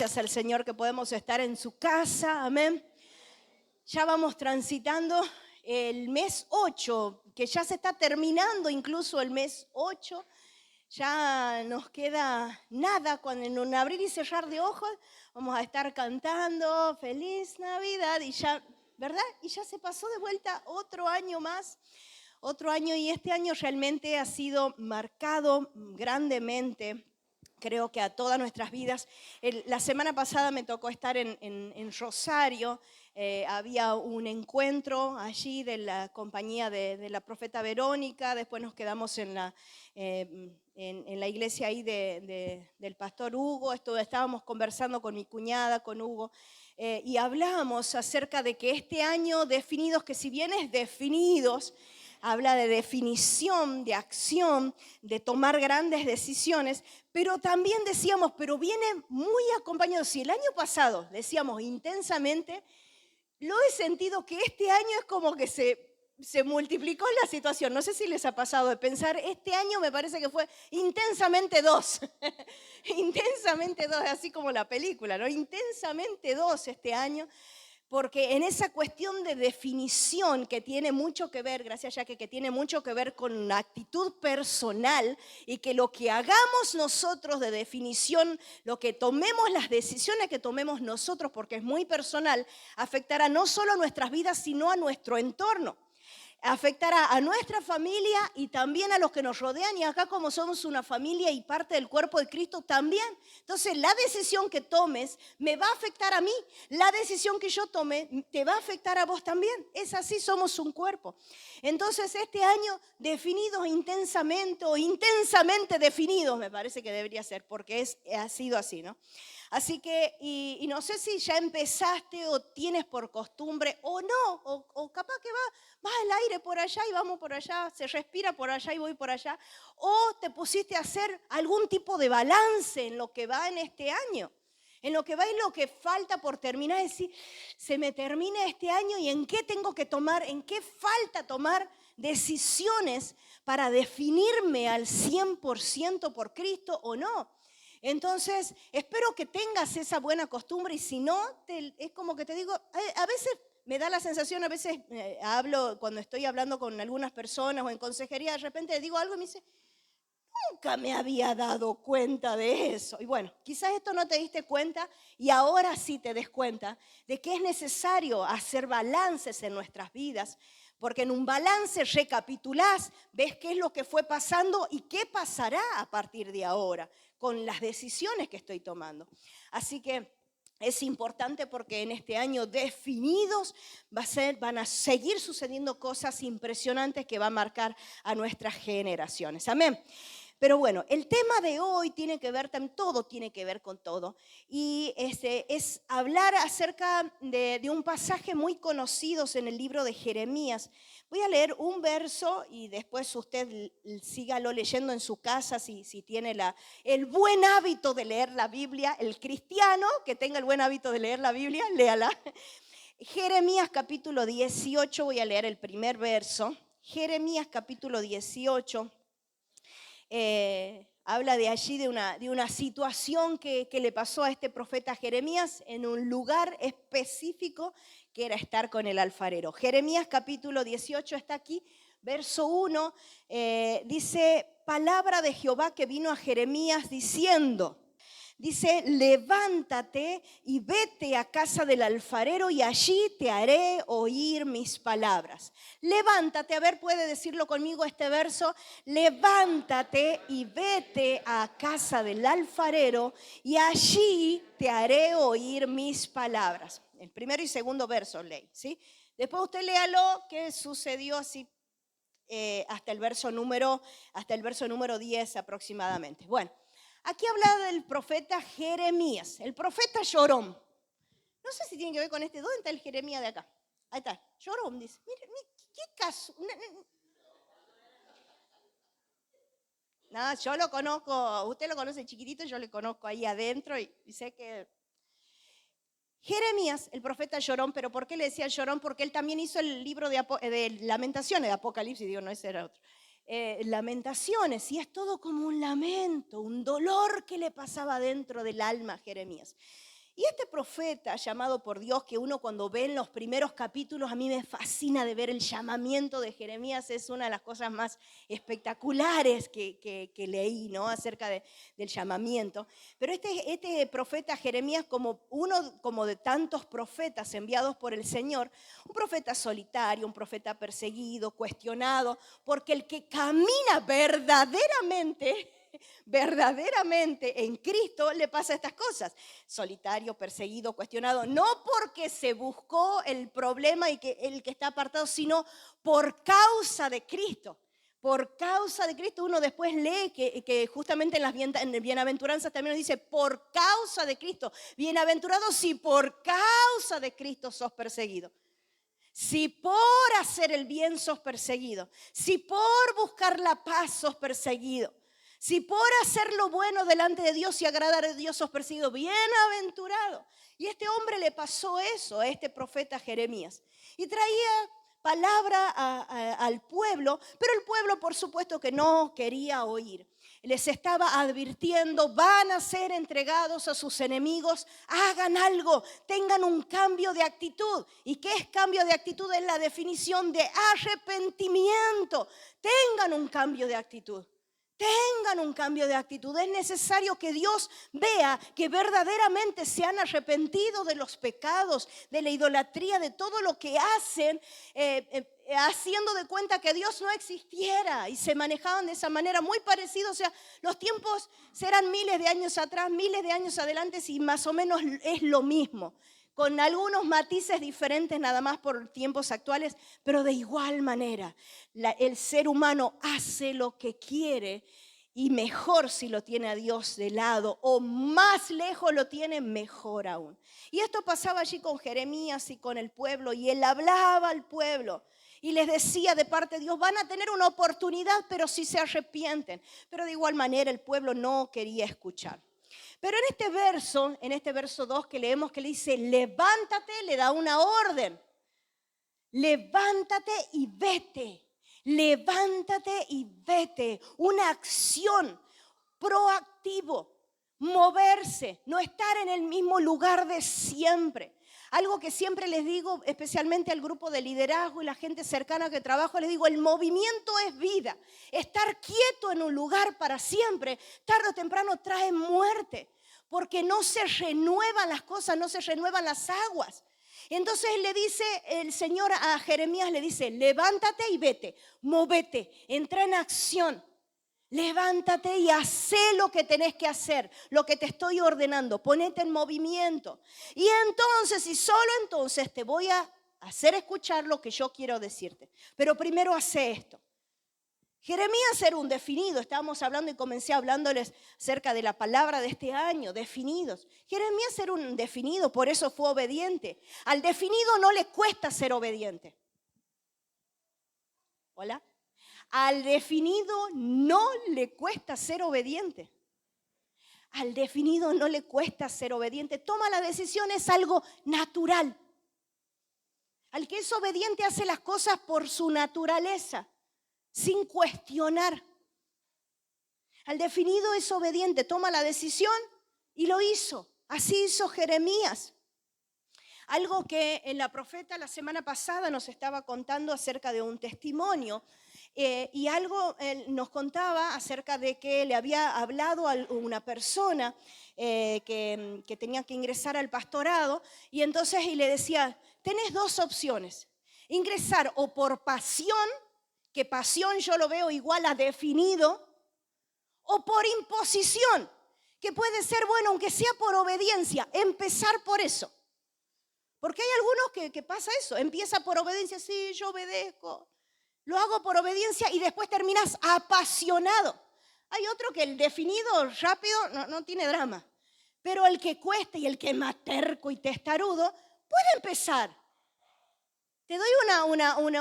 gracias al Señor que podemos estar en su casa, amén. Ya vamos transitando el mes 8, que ya se está terminando incluso el mes 8. Ya nos queda nada, cuando en un abrir y cerrar de ojos vamos a estar cantando Feliz Navidad y ya, ¿verdad? Y ya se pasó de vuelta otro año más, otro año, y este año realmente ha sido marcado grandemente, creo que a todas nuestras vidas. La semana pasada me tocó estar en Rosario. Había un encuentro allí de la compañía de la profeta Verónica. Después nos quedamos en la iglesia ahí del pastor Hugo. Estábamos conversando con mi cuñada, con Hugo, y hablábamos acerca de que este año definidos, que si bien es definidos, habla de definición, de acción, de tomar grandes decisiones, pero también decíamos, pero viene muy acompañado. Si el año pasado decíamos intensamente, lo he sentido que este año es como que se multiplicó la situación. No sé si les ha pasado de pensar, este año me parece que fue intensamente 2. Intensamente 2, así como la película, ¿no? Intensamente 2 este año. Porque en esa cuestión de definición que tiene mucho que ver, gracias Jackie, que tiene mucho que ver con la actitud personal, y que lo que hagamos nosotros de definición, lo que tomemos, las decisiones que tomemos nosotros, porque es muy personal, afectará no solo a nuestras vidas, sino a nuestro entorno. Afectará a nuestra familia y también a los que nos rodean, y acá como somos una familia y parte del cuerpo de Cristo también. Entonces la decisión que tomes me va a afectar a mí, la decisión que yo tome te va a afectar a vos también. Es así, somos un cuerpo. Entonces este año definidos intensamente, o intensamente definidos me parece que debería ser, porque ha sido así, ¿no? Así que, y no sé si ya empezaste o tienes por costumbre o no, o capaz que va el aire por allá y vamos por allá, se respira por allá y voy por allá, o te pusiste a hacer algún tipo de balance en lo que va en este año, en lo que va y lo que falta por terminar, es decir, se me termina este año y en qué tengo que tomar, en qué falta tomar decisiones para definirme al 100% por Cristo o no. Entonces, espero que tengas esa buena costumbre, y si no, es como que te digo, a veces me da la sensación, a veces hablo, cuando estoy hablando con algunas personas o en consejería, de repente le digo algo y me dice, nunca me había dado cuenta de eso. Y bueno, quizás esto no te diste cuenta y ahora sí te des cuenta de que es necesario hacer balances en nuestras vidas, porque en un balance recapitulás, ves qué es lo que fue pasando y qué pasará a partir de ahora con las decisiones que estoy tomando. Así que es importante, porque en este año definidos van a seguir sucediendo cosas impresionantes que van a marcar a nuestras generaciones. Amén. Pero bueno, el tema de hoy tiene que ver, todo tiene que ver con todo, y es hablar acerca de un pasaje muy conocido en el libro de Jeremías. Voy a leer un verso y después usted sígalo leyendo en su casa si tiene el buen hábito de leer la Biblia. El cristiano que tenga el buen hábito de leer la Biblia, léala. Jeremías capítulo 18, voy a leer el primer verso. Jeremías capítulo 18. Habla de allí de una situación que le pasó a este profeta Jeremías en un lugar específico, que era estar con el alfarero. Jeremías capítulo 18 está aquí, verso 1, dice, palabra de Jehová que vino a Jeremías diciendo. Dice, levántate y vete a casa del alfarero y allí te haré oír mis palabras. Levántate, a ver, puede decirlo conmigo este verso. Levántate y vete a casa del alfarero y allí te haré oír mis palabras. El primero y segundo verso, ley, ¿sí? Después usted léalo, qué sucedió así hasta el verso número 10 aproximadamente. Bueno. Aquí habla del profeta Jeremías, el profeta llorón. No sé si tiene que ver con este. ¿Dónde está el Jeremías de acá? Ahí está, llorón, dice. Mire, ¿qué caso? No, yo lo conozco, usted lo conoce chiquitito, yo le conozco ahí adentro y sé que... Jeremías, el profeta llorón, pero ¿por qué le decía llorón? Porque él también hizo el libro de Lamentaciones, de Apocalipsis, digo, no, ese era otro. Lamentaciones, y es todo como un lamento, un dolor que le pasaba dentro del alma a Jeremías. Y este profeta llamado por Dios, que uno cuando ve en los primeros capítulos, a mí me fascina de ver el llamamiento de Jeremías, es una de las cosas más espectaculares que leí, ¿no? Acerca del llamamiento. Pero este profeta Jeremías, como uno como de tantos profetas enviados por el Señor, un profeta solitario, un profeta perseguido, cuestionado, porque el que camina verdaderamente en Cristo le pasa estas cosas. Solitario, perseguido, cuestionado, no porque se buscó el problema y que el que está apartado, sino por causa de Cristo. Por causa de Cristo, uno después lee que justamente en bienaventuranzas también nos dice, por causa de Cristo. Bienaventurado si por causa de Cristo sos perseguido. Si por hacer el bien sos perseguido. Si por buscar la paz sos perseguido. Si por hacer lo bueno delante de Dios y agradar a Dios sos perseguido, bienaventurado. Y a este hombre le pasó eso, a este profeta Jeremías. Y traía palabra al pueblo, pero el pueblo por supuesto que no quería oír. Les estaba advirtiendo, van a ser entregados a sus enemigos, hagan algo, tengan un cambio de actitud. ¿Y qué es cambio de actitud? Es la definición de arrepentimiento. Tengan un cambio de actitud. Tengan un cambio de actitud. Es necesario que Dios vea que verdaderamente se han arrepentido de los pecados, de la idolatría, de todo lo que hacen, haciendo de cuenta que Dios no existiera, y se manejaban de esa manera muy parecida. O sea, los tiempos serán miles de años atrás, miles de años adelante, y más o menos es lo mismo, con algunos matices diferentes nada más por tiempos actuales, pero de igual manera el ser humano hace lo que quiere, y mejor si lo tiene a Dios de lado, o más lejos lo tiene, mejor aún. Y esto pasaba allí con Jeremías y con el pueblo, y él hablaba al pueblo y les decía de parte de Dios, van a tener una oportunidad, pero si se arrepienten. Pero de igual manera el pueblo no quería escuchar. Pero en este verso 2 que leemos, que le dice, levántate, le da una orden. Levántate y vete. Levántate y vete. Una acción proactivo. Moverse, no estar en el mismo lugar de siempre. Algo que siempre les digo, especialmente al grupo de liderazgo y la gente cercana que trabajo, les digo, el movimiento es vida. Estar quieto en un lugar para siempre, tarde o temprano trae muerte, porque no se renuevan las cosas, no se renuevan las aguas. Entonces le dice el Señor a Jeremías, le dice, levántate y vete, móvete, entra en acción. Levántate y haz lo que tenés que hacer, lo que te estoy ordenando, ponete en movimiento. Y entonces, y solo entonces, te voy a hacer escuchar lo que yo quiero decirte. Pero primero hace esto. Jeremías era un definido, estábamos hablando y comencé hablándoles acerca de la palabra de este año, definidos. Jeremías era un definido, por eso fue obediente. Al definido no le cuesta ser obediente. ¿Hola? Al definido no le cuesta ser obediente. Al definido no le cuesta ser obediente. Toma la decisión, es algo natural. Al que es obediente hace las cosas por su naturaleza, sin cuestionar. Al definido es obediente, toma la decisión y lo hizo. Así hizo Jeremías. Algo que en la profeta la semana pasada nos estaba contando acerca de un testimonio. Y algo nos contaba acerca de que le había hablado a una persona que tenía que ingresar al pastorado, y entonces y le decía, tenés dos opciones, ingresar o por pasión, que pasión yo lo veo igual a definido, o por imposición, que puede ser, bueno, aunque sea por obediencia, empezar por eso. Porque hay algunos que pasa eso, empieza por obediencia, sí, yo obedezco. Lo hago por obediencia y después terminas apasionado. Hay otro que el definido rápido no tiene drama. Pero el que cuesta y el que es más terco y testarudo puede empezar. Te doy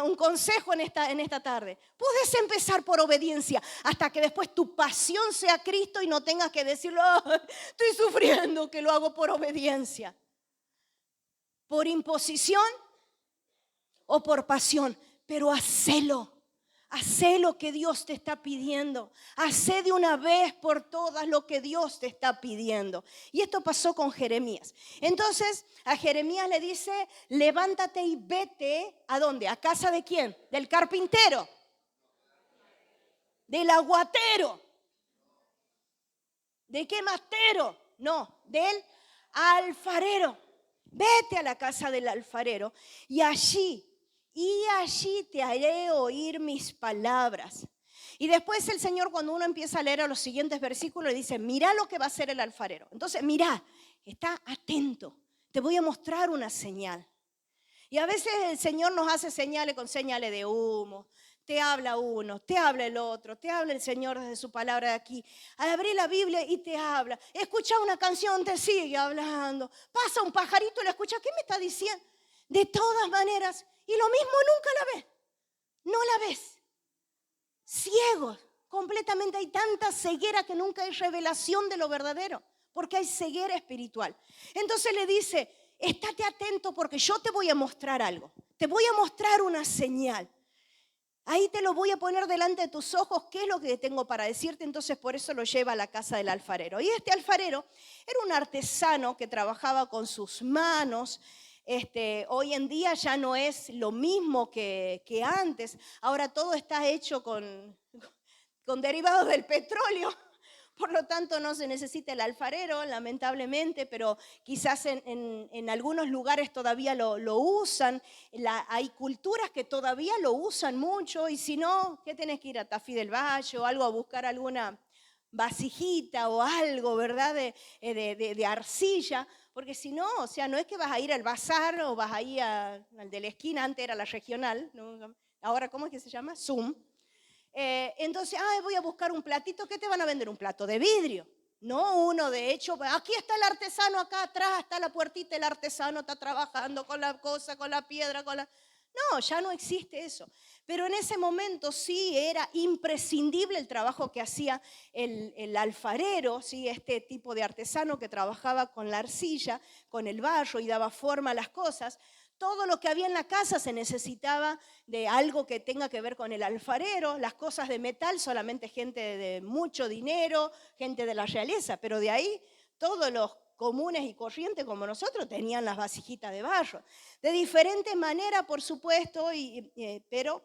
un consejo en esta tarde. Puedes empezar por obediencia hasta que después tu pasión sea Cristo y no tengas que decirlo, oh, estoy sufriendo que lo hago por obediencia. Por imposición o por pasión. Pero hacelo Hacé lo que Dios te está pidiendo. Hacé de una vez por todas lo que Dios te está pidiendo. Y esto pasó con Jeremías. Entonces a Jeremías le dice, levántate y vete. ¿A dónde? ¿A casa de quién? Del carpintero. Del aguatero. ¿De qué mastero? No, del alfarero. Vete a la casa del alfarero y allí te haré oír mis palabras. Y después el Señor, cuando uno empieza a leer a los siguientes versículos, le dice, mira lo que va a hacer el alfarero. Entonces, mira, está atento, te voy a mostrar una señal. Y a veces el Señor nos hace señales con señales de humo. Te habla uno, te habla el otro, te habla el Señor desde su palabra de aquí. Al abrir la Biblia y te habla. Escucha una canción, te sigue hablando. Pasa un pajarito y lo escucha. ¿Qué me está diciendo? De todas maneras. Y lo mismo nunca la ves. No la ves. Ciegos. Completamente hay tanta ceguera que nunca hay revelación de lo verdadero. Porque hay ceguera espiritual. Entonces le dice, estate atento porque yo te voy a mostrar algo. Te voy a mostrar una señal. Ahí te lo voy a poner delante de tus ojos, qué es lo que tengo para decirte. Entonces por eso lo lleva a la casa del alfarero. Y este alfarero era un artesano que trabajaba con sus manos. Hoy en día ya no es lo mismo que antes. Ahora todo está hecho con derivados del petróleo. Por lo tanto, no se necesita el alfarero, lamentablemente, pero quizás en algunos lugares todavía lo usan. Hay culturas que todavía lo usan mucho y si no, ¿qué tenés que ir a Tafí del Valle o algo a buscar alguna vasijita o algo, ¿verdad? De arcilla, porque si no, o sea, no es que vas a ir al bazar o vas a ir al de la esquina, antes era la regional, ¿no? Ahora, ¿cómo es que se llama? Zoom. Entonces, voy a buscar un platito. ¿Qué te van a vender? Un plato de vidrio. No uno, de hecho, aquí está el artesano, acá atrás está la puertita, el artesano está trabajando con la cosa, con la piedra, No, ya no existe eso. Pero en ese momento sí era imprescindible el trabajo que hacía el alfarero, ¿sí? Este tipo de artesano que trabajaba con la arcilla, con el barro y daba forma a las cosas. Todo lo que había en la casa se necesitaba de algo que tenga que ver con el alfarero, las cosas de metal, solamente gente de mucho dinero, gente de la realeza, pero de ahí todos los comunes y corrientes como nosotros tenían las vasijitas de barro. De diferente manera, por supuesto, pero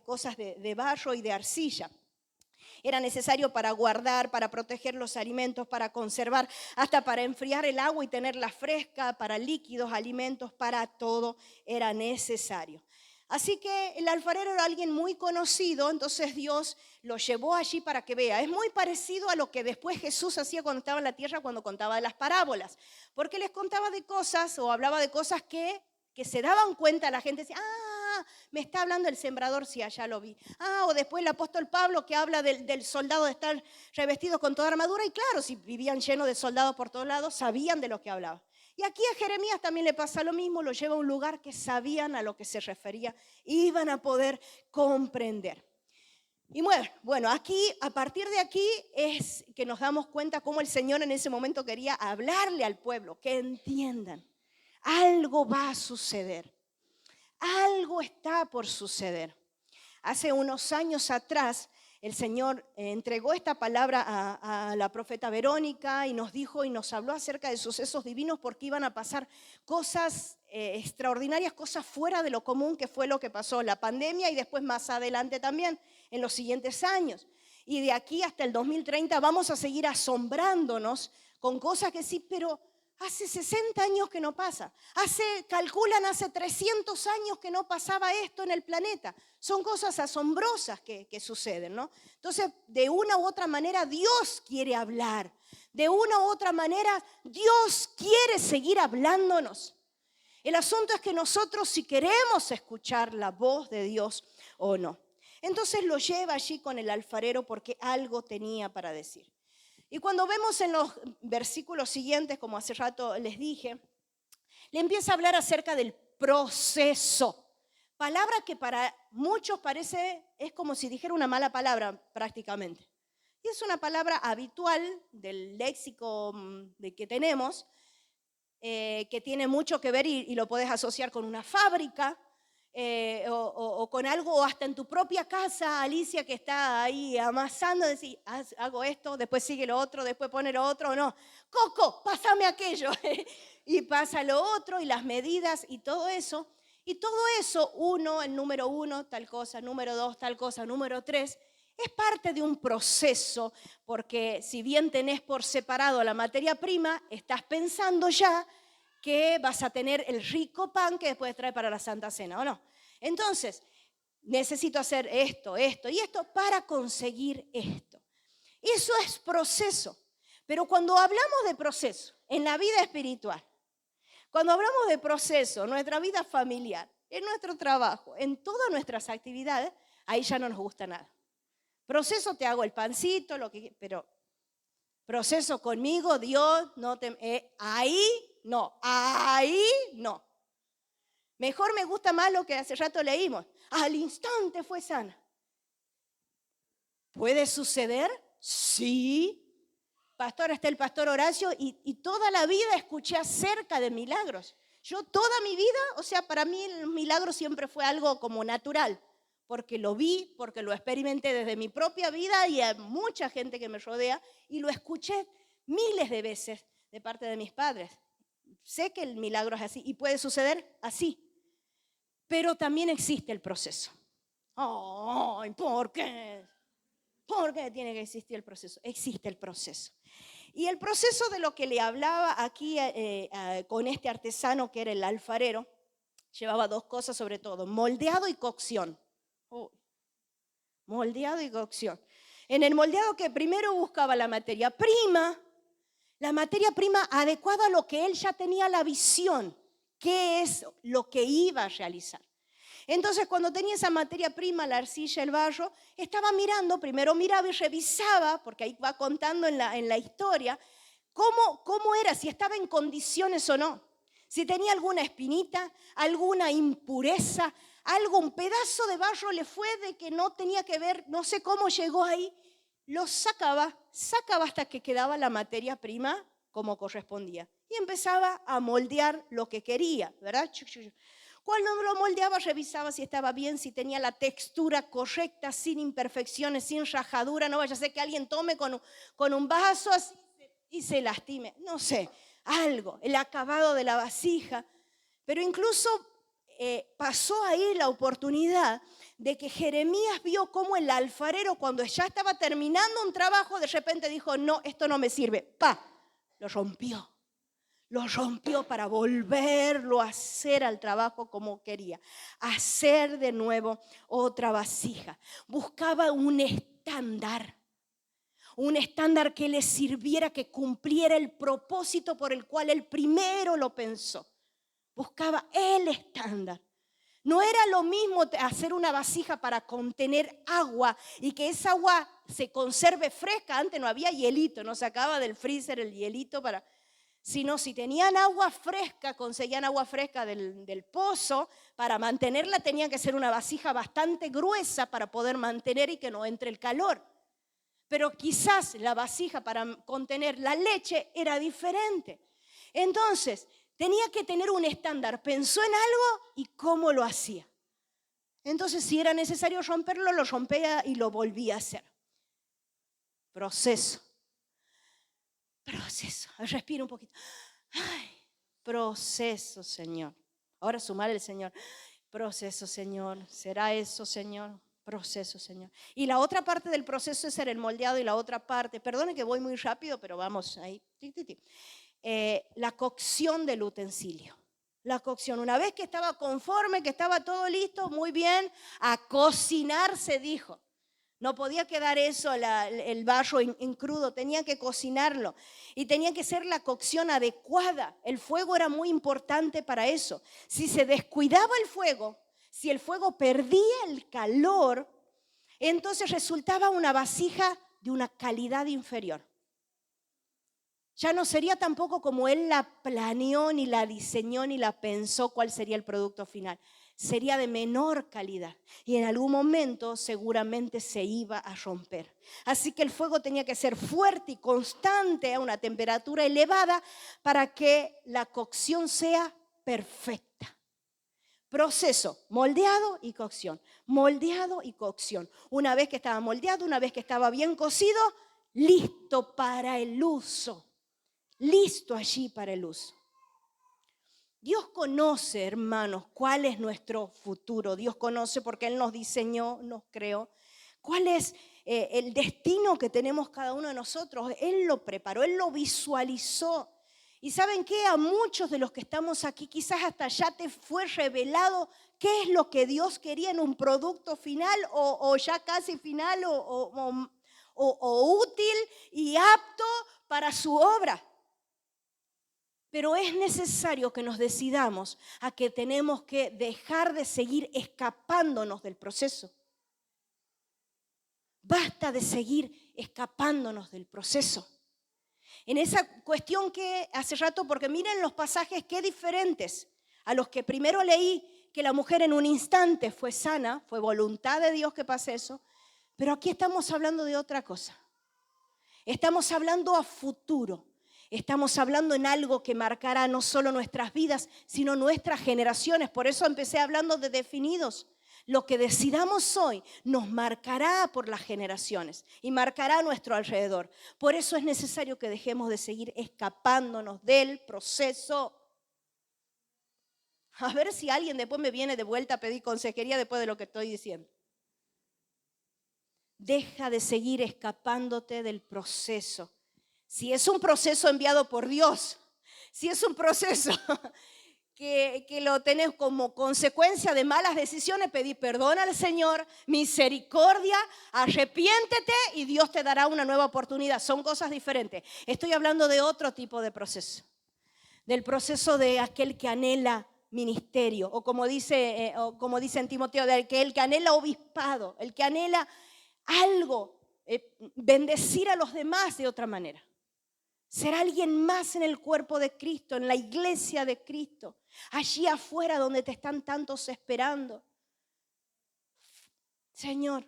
cosas de barro y de arcilla. Era necesario para guardar, para proteger los alimentos, para conservar, hasta para enfriar el agua y tenerla fresca, para líquidos, alimentos, para todo era necesario. Así que el alfarero era alguien muy conocido, entonces Dios lo llevó allí para que vea. Es muy parecido a lo que después Jesús hacía cuando estaba en la tierra, cuando contaba de las parábolas, porque les contaba de cosas o hablaba de cosas que se daban cuenta, la gente decía, me está hablando el sembrador, sí, allá lo vi. O después el apóstol Pablo que habla del soldado de estar revestido con toda armadura, y claro, si vivían llenos de soldados por todos lados, sabían de lo que hablaba. Y aquí a Jeremías también le pasa lo mismo, lo lleva a un lugar que sabían a lo que se refería, iban a poder comprender. Y bueno, aquí, a partir de aquí es que nos damos cuenta cómo el Señor en ese momento quería hablarle al pueblo, que entiendan, algo va a suceder, algo está por suceder. Hace unos años atrás, el Señor entregó esta palabra a la profeta Verónica y nos dijo y nos habló acerca de sucesos divinos porque iban a pasar cosas extraordinarias, cosas fuera de lo común, que fue lo que pasó la pandemia y después más adelante también en los siguientes años. Y de aquí hasta el 2030 vamos a seguir asombrándonos con cosas que sí, pero hace 60 años que no pasa. Calculan hace 300 años que no pasaba esto en el planeta. Son cosas asombrosas que suceden, ¿no? Entonces, de una u otra manera, Dios quiere hablar. De una u otra manera, Dios quiere seguir hablándonos. El asunto es que nosotros si queremos escuchar la voz de Dios o no. Entonces lo lleva allí con el alfarero porque algo tenía para decir. Y cuando vemos en los versículos siguientes, como hace rato les dije, le empieza a hablar acerca del proceso. Palabra que para muchos es como si dijera una mala palabra prácticamente. Y es una palabra habitual del léxico que tenemos, que tiene mucho que ver y lo podés asociar con una fábrica, o con algo, o hasta en tu propia casa, Alicia, que está ahí amasando, decís, hago esto, después sigue lo otro, después pone lo otro, o no. Coco, pásame aquello. Y pasa lo otro, y las medidas, y todo eso. Y todo eso, el número 1, tal cosa, número 2, tal cosa, número 3, es parte de un proceso, porque si bien tenés por separado la materia prima, estás pensando ya que vas a tener el rico pan que después trae para la Santa Cena, ¿o no? Entonces, necesito hacer esto, esto y esto para conseguir esto. Eso es proceso. Pero cuando hablamos de proceso en la vida espiritual, cuando hablamos de proceso en nuestra vida familiar, en nuestro trabajo, en todas nuestras actividades, ahí ya no nos gusta nada. Proceso, te hago el pancito, pero proceso conmigo, Dios, ahí no. Mejor me gusta más lo que hace rato leímos. Al instante fue sana. ¿Puede suceder? Sí. Pastor, está el pastor Horacio y toda la vida escuché acerca de milagros. Yo toda mi vida, para mí el milagro siempre fue algo como natural, porque lo vi, porque lo experimenté desde mi propia vida y a mucha gente que me rodea, y lo escuché miles de veces de parte de mis padres. Sé que el milagro es así y puede suceder así, pero también existe el proceso. ¡Ay, ¿por qué? ¿Por qué tiene que existir el proceso? Existe el proceso. Y el proceso de lo que le hablaba aquí con este artesano que era el alfarero, llevaba 2 cosas sobre todo, moldeado y cocción. Moldeado y cocción. En el moldeado, que primero buscaba la materia prima adecuada a lo que él ya tenía la visión, qué es lo que iba a realizar. Entonces, cuando tenía esa materia prima, la arcilla, el barro, estaba mirando, primero miraba y revisaba, porque ahí va contando en la historia, cómo era, si estaba en condiciones o no, si tenía alguna espinita, alguna impureza, un pedazo de barro le fue de que no tenía que ver, no sé cómo llegó ahí, lo sacaba hasta que quedaba la materia prima como correspondía. Y empezaba a moldear lo que quería, ¿verdad? Cuando lo moldeaba, revisaba si estaba bien, si tenía la textura correcta, sin imperfecciones, sin rajadura. No vaya a ser que alguien tome con un vaso así y se lastime. No sé, algo, el acabado de la vasija. Pero incluso pasó ahí la oportunidad de que Jeremías vio cómo el alfarero, cuando ya estaba terminando un trabajo, de repente dijo, no, esto no me sirve. ¡Pah! Lo rompió para volverlo a hacer al trabajo como quería. Hacer de nuevo otra vasija. Buscaba un estándar que le sirviera, que cumpliera el propósito por el cual él primero lo pensó. Buscaba el estándar. No era lo mismo hacer una vasija para contener agua y que esa agua se conserve fresca. Antes no había hielito, no sacaba del freezer el hielito sino si tenían agua fresca, conseguían agua fresca del pozo, para mantenerla tenía que ser una vasija bastante gruesa para poder mantener y que no entre el calor. Pero quizás la vasija para contener la leche era diferente. Entonces, tenía que tener un estándar. Pensó en algo y cómo lo hacía. Entonces, si era necesario romperlo, lo rompía y lo volvía a hacer. Proceso. Respira un poquito. Ay, proceso, Señor. Ahora sumar el Señor. Proceso, Señor. ¿Será eso, Señor? Proceso, Señor. Y la otra parte del proceso es ser el moldeado, y la otra parte, perdone que voy muy rápido, pero vamos ahí. La cocción del utensilio. La cocción. Una vez que estaba conforme, que estaba todo listo, muy bien, a cocinar se dijo. No podía quedar eso, el barro en crudo, tenía que cocinarlo. Y tenía que ser la cocción adecuada. El fuego era muy importante para eso. Si se descuidaba el fuego, si el fuego perdía el calor, entonces resultaba una vasija de una calidad inferior. Ya no sería tampoco como él la planeó, ni la diseñó, ni la pensó cuál sería el producto final. Sería de menor calidad y en algún momento seguramente se iba a romper. Así que el fuego tenía que ser fuerte y constante a una temperatura elevada para que la cocción sea perfecta. Proceso, moldeado y cocción, moldeado y cocción. Una vez que estaba moldeado, una vez que estaba bien cocido, listo para el uso, listo allí para el uso. Dios conoce, hermanos, cuál es nuestro futuro. Dios conoce porque Él nos diseñó, nos creó. ¿Cuál es el destino que tenemos cada uno de nosotros? Él lo preparó, Él lo visualizó. ¿Y saben qué? A muchos de los que estamos aquí, quizás hasta ya te fue revelado qué es lo que Dios quería en un producto final o ya casi final o útil y apto para su obra. Pero es necesario que nos decidamos a que tenemos que dejar de seguir escapándonos del proceso. Basta de seguir escapándonos del proceso. En esa cuestión que hace rato, porque miren los pasajes qué diferentes a los que primero leí, que la mujer en un instante fue sana, fue voluntad de Dios que pase eso, pero aquí estamos hablando de otra cosa. Estamos hablando a futuro. Estamos hablando en algo que marcará no solo nuestras vidas, sino nuestras generaciones. Por eso empecé hablando de definidos. Lo que decidamos hoy nos marcará por las generaciones y marcará a nuestro alrededor. Por eso es necesario que dejemos de seguir escapándonos del proceso. A ver si alguien después me viene de vuelta a pedir consejería después de lo que estoy diciendo. Deja de seguir escapándote del proceso. Si es un proceso enviado por Dios, si es un proceso que lo tenés como consecuencia de malas decisiones, pedí perdón al Señor, misericordia, arrepiéntete y Dios te dará una nueva oportunidad. Son cosas diferentes. Estoy hablando de otro tipo de proceso, del proceso de aquel que anhela ministerio, o como dice en Timoteo, del que el que anhela obispado, el que anhela algo, bendecir a los demás de otra manera. Ser alguien más en el cuerpo de Cristo, en la iglesia de Cristo, allí afuera donde te están tantos esperando. Señor,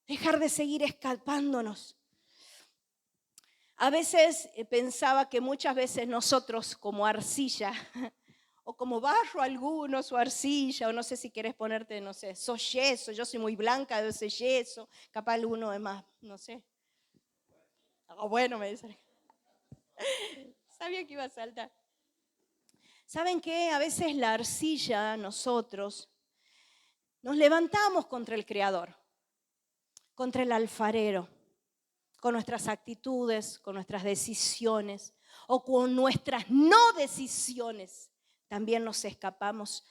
dejar de seguir escapándonos. A veces pensaba que muchas veces nosotros como arcilla, o como barro algunos, o arcilla, o no sé si quieres ponerte, no sé, sos yeso, yo soy muy blanca de ese yeso, capaz uno es más, no sé. Bueno, me dicen. Sabía que iba a saltar. ¿Saben qué? A veces la arcilla, nosotros, nos levantamos contra el Creador, contra el alfarero, con nuestras actitudes, con nuestras decisiones o con nuestras no decisiones. También nos escapamos.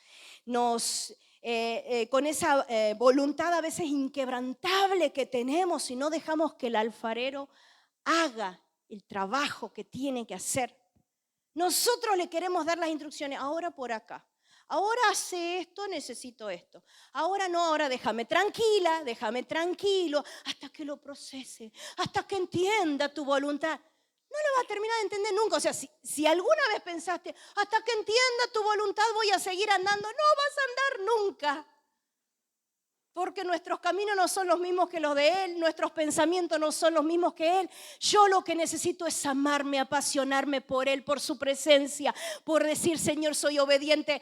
Con esa voluntad a veces inquebrantable que tenemos y no dejamos que el alfarero haga el trabajo que tiene que hacer. Nosotros le queremos dar las instrucciones, ahora por acá, ahora hace esto, necesito esto, ahora no, ahora déjame tranquila, déjame tranquilo, hasta que lo procese, hasta que entienda tu voluntad. No lo va a terminar de entender nunca. O sea, si alguna vez pensaste, hasta que entienda tu voluntad voy a seguir andando, no vas a andar nunca. Porque nuestros caminos no son los mismos que los de Él, nuestros pensamientos no son los mismos que Él. Yo lo que necesito es amarme, apasionarme por Él, por su presencia, por decir, Señor, soy obediente,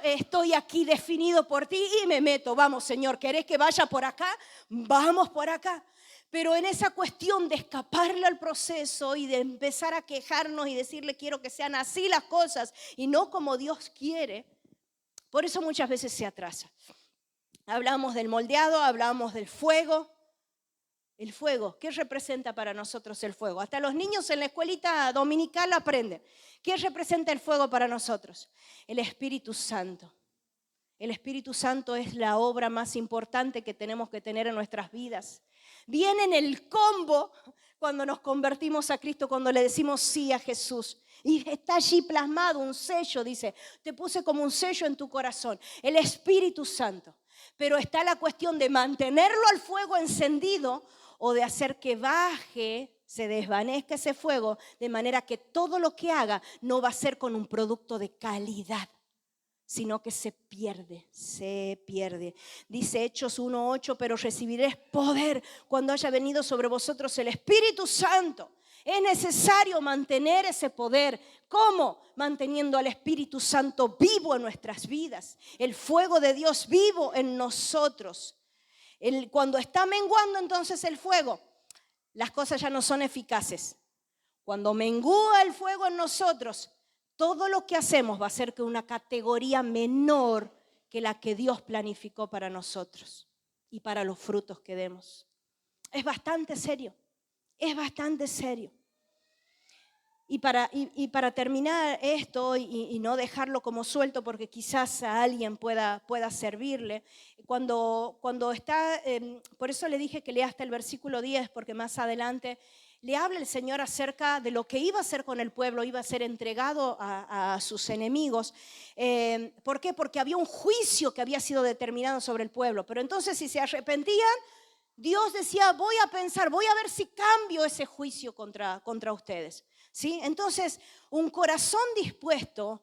estoy aquí definido por ti y me meto. Vamos, Señor, ¿querés que vaya por acá? Vamos por acá. Pero en esa cuestión de escaparle al proceso y de empezar a quejarnos y decirle, quiero que sean así las cosas y no como Dios quiere, por eso muchas veces se atrasa. Hablamos del moldeado, hablamos del fuego. El fuego, ¿qué representa para nosotros el fuego? Hasta los niños en la escuelita dominical aprenden. ¿Qué representa el fuego para nosotros? El Espíritu Santo. El Espíritu Santo es la obra más importante que tenemos que tener en nuestras vidas. Viene en el combo cuando nos convertimos a Cristo, cuando le decimos sí a Jesús. Y está allí plasmado un sello, dice, te puse como un sello en tu corazón, el Espíritu Santo. Pero está la cuestión de mantenerlo al fuego encendido o de hacer que baje, se desvanezca ese fuego, de manera que todo lo que haga no va a ser con un producto de calidad, sino que se pierde. Dice Hechos 1:8, pero recibiréis poder cuando haya venido sobre vosotros el Espíritu Santo. Es necesario mantener ese poder. ¿Cómo? Manteniendo al Espíritu Santo vivo en nuestras vidas. El fuego de Dios vivo en nosotros. Cuando está menguando entonces el fuego, las cosas ya no son eficaces. Cuando mengua el fuego en nosotros, todo lo que hacemos va a ser que una categoría menor que la que Dios planificó para nosotros y para los frutos que demos. Es bastante serio, es bastante serio. Y para terminar esto y no dejarlo como suelto porque quizás a alguien pueda servirle, cuando está, por eso le dije que lea hasta el versículo 10 porque más adelante le habla el Señor acerca de lo que iba a hacer con el pueblo, iba a ser entregado a sus enemigos. ¿Por qué? Porque había un juicio que había sido determinado sobre el pueblo, pero entonces si se arrepentían, Dios decía, voy a pensar, voy a ver si cambio ese juicio contra ustedes. ¿Sí? Entonces, un corazón dispuesto,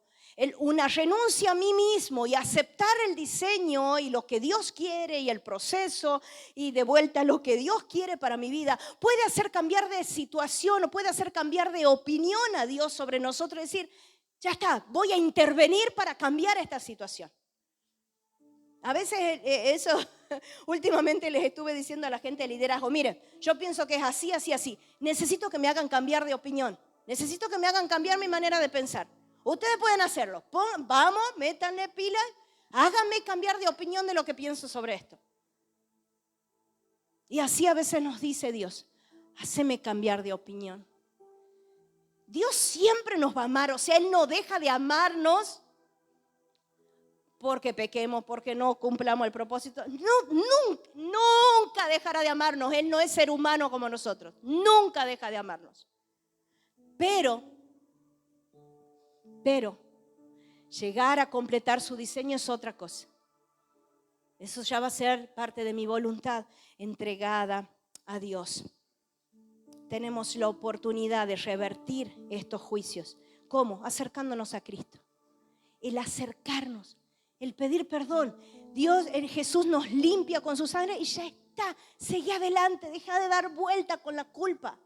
una renuncia a mí mismo y aceptar el diseño y lo que Dios quiere y el proceso y de vuelta lo que Dios quiere para mi vida, puede hacer cambiar de situación o puede hacer cambiar de opinión a Dios sobre nosotros. Es decir, ya está, voy a intervenir para cambiar esta situación. A veces eso, últimamente les estuve diciendo a la gente de liderazgo, miren, yo pienso que es así, así, así. Necesito que me hagan cambiar de opinión. Necesito que me hagan cambiar mi manera de pensar. Ustedes pueden hacerlo. Vamos, métanle pilas, háganme cambiar de opinión de lo que pienso sobre esto. Y así a veces nos dice Dios, haceme cambiar de opinión. Dios siempre nos va a amar, o sea, Él no deja de amarnos porque pequemos, porque no cumplamos el propósito. No, nunca dejará de amarnos. Él no es ser humano como nosotros. Nunca deja de amarnos. Pero, llegar a completar su diseño es otra cosa. Eso ya va a ser parte de mi voluntad entregada a Dios. Tenemos la oportunidad de revertir estos juicios. ¿Cómo? Acercándonos a Cristo. El acercarnos, el pedir perdón. Jesús nos limpia con su sangre y ya está. Seguí adelante, deja de dar vuelta con la culpa.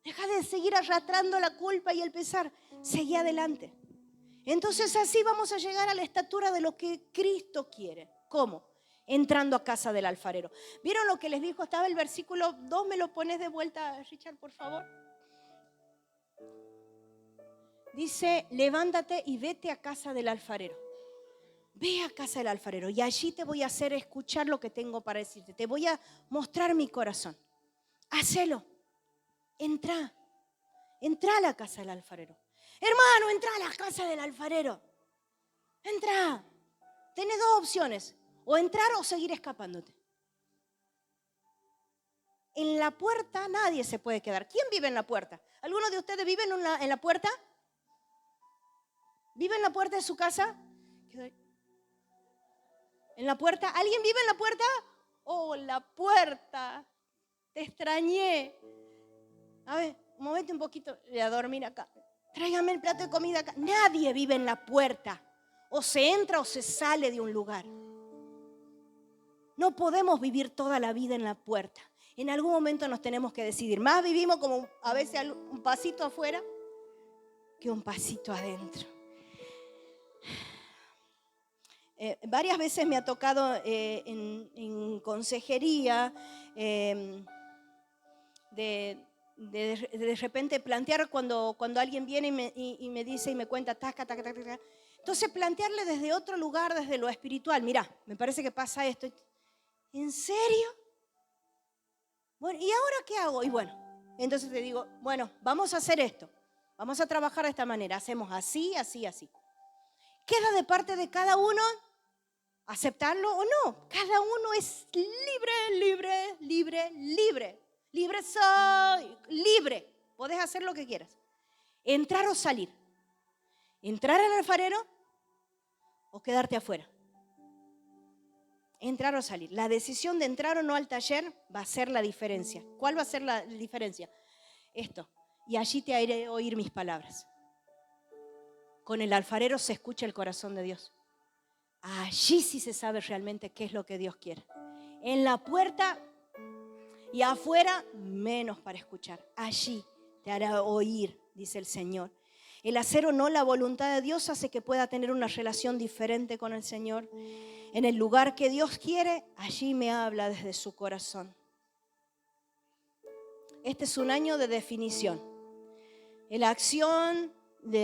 Deja de seguir arrastrando la culpa y el pesar. Seguí adelante. Entonces así vamos a llegar a la estatura de lo que Cristo quiere. ¿Cómo? Entrando a casa del alfarero. ¿Vieron lo que les dijo? Estaba el versículo 2, ¿me lo pones de vuelta, Richard, por favor? Dice, levántate y vete a casa del alfarero. Ve a casa del alfarero y allí te voy a hacer escuchar lo que tengo para decirte. Te voy a mostrar mi corazón. Hacelo. Entra a la casa del alfarero. Hermano, entra a la casa del alfarero. Entra. Tienes dos opciones. O entrar o seguir escapándote. En la puerta nadie se puede quedar. ¿Quién vive en la puerta? ¿Alguno de ustedes vive en la puerta? ¿Vive en la puerta de su casa? ¿En la puerta? ¿Alguien vive en la puerta? Oh, la puerta. Te extrañé. A ver, movete un poquito y a dormir acá. Tráigame el plato de comida acá. Nadie vive en la puerta. O se entra o se sale de un lugar. No podemos vivir toda la vida en la puerta. En algún momento nos tenemos que decidir. Más vivimos como a veces un pasito afuera que un pasito adentro. Varias veces me ha tocado en consejería de repente plantear cuando alguien viene y me dice y me cuenta taca. Entonces plantearle desde otro lugar, desde lo espiritual. Mira, me parece que pasa esto. ¿En serio? Bueno, ¿y ahora qué hago? Y bueno, entonces te digo, bueno, vamos a hacer esto. Vamos a trabajar de esta manera. Hacemos así, así, así. Queda de parte de cada uno aceptarlo o no. Cada uno es libre. Libre soy, libre. Podés hacer lo que quieras. Entrar o salir. Entrar al alfarero o quedarte afuera. Entrar o salir. La decisión de entrar o no al taller va a ser la diferencia. ¿Cuál va a ser la diferencia? Esto. Y allí te haré oír mis palabras. Con el alfarero se escucha el corazón de Dios. Allí sí se sabe realmente qué es lo que Dios quiere. En la puerta y afuera, menos para escuchar. Allí te hará oír, dice el Señor. El hacer o no la voluntad de Dios hace que pueda tener una relación diferente con el Señor. En el lugar que Dios quiere, allí me habla desde su corazón. Este es un año de definición. De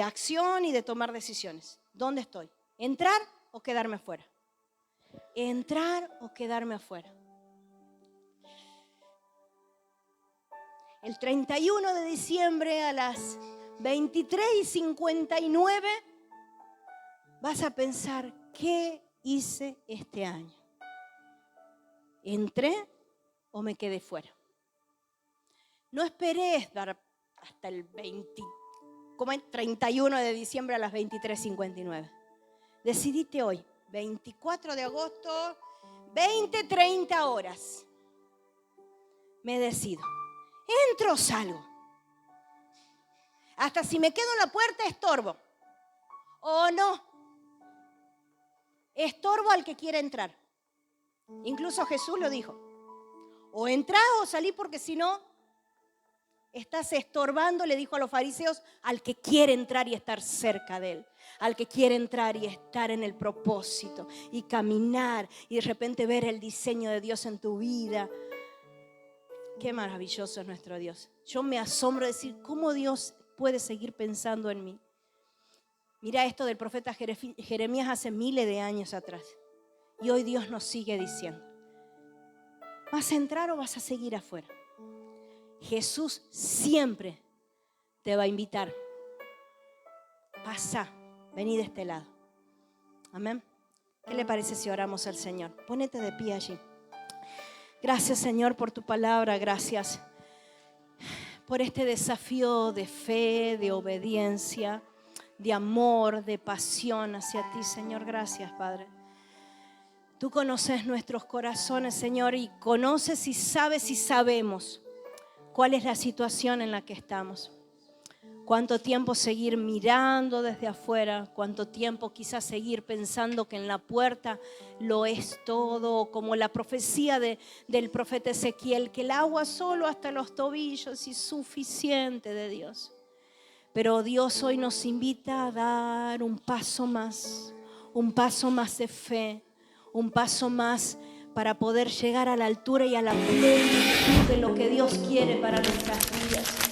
acción y de tomar decisiones. ¿Dónde estoy? ¿Entrar o quedarme afuera? Entrar o quedarme afuera. El 31 de diciembre a las 23:59 vas a pensar, ¿qué hice este año? ¿Entré o me quedé fuera? No esperes dar hasta el 31 de diciembre a las 23:59. Decidite hoy, 24 de agosto, 20:30 horas. Me decido. ¿Entro o salgo? Hasta si me quedo en la puerta, estorbo. ¿O no? Estorbo al que quiere entrar. Incluso Jesús lo dijo. O entrás o salí, porque si no, estás estorbando, le dijo a los fariseos, al que quiere entrar y estar cerca de él. Al que quiere entrar y estar en el propósito y caminar y de repente ver el diseño de Dios en tu vida. Qué maravilloso es nuestro Dios. Yo me asombro de decir cómo Dios puede seguir pensando en mí. Mira esto del profeta Jeremías hace miles de años atrás. Y hoy Dios nos sigue diciendo, ¿vas a entrar o vas a seguir afuera? Jesús siempre te va a invitar. Pasa, vení de este lado. Amén. ¿Qué le parece si oramos al Señor? Ponete de pie allí. Gracias, Señor, por tu palabra. Gracias por este desafío de fe, de obediencia, de amor, de pasión hacia ti, Señor. Gracias, Padre. Tú conoces nuestros corazones, Señor, y conoces y sabes y sabemos cuál es la situación en la que estamos. Cuánto tiempo seguir mirando desde afuera, cuánto tiempo quizás seguir pensando que en la puerta lo es todo, como la profecía del profeta Ezequiel, que el agua solo hasta los tobillos es suficiente de Dios. Pero Dios hoy nos invita a dar un paso más de fe, un paso más para poder llegar a la altura y a la plenitud de lo que Dios quiere para nuestras vidas.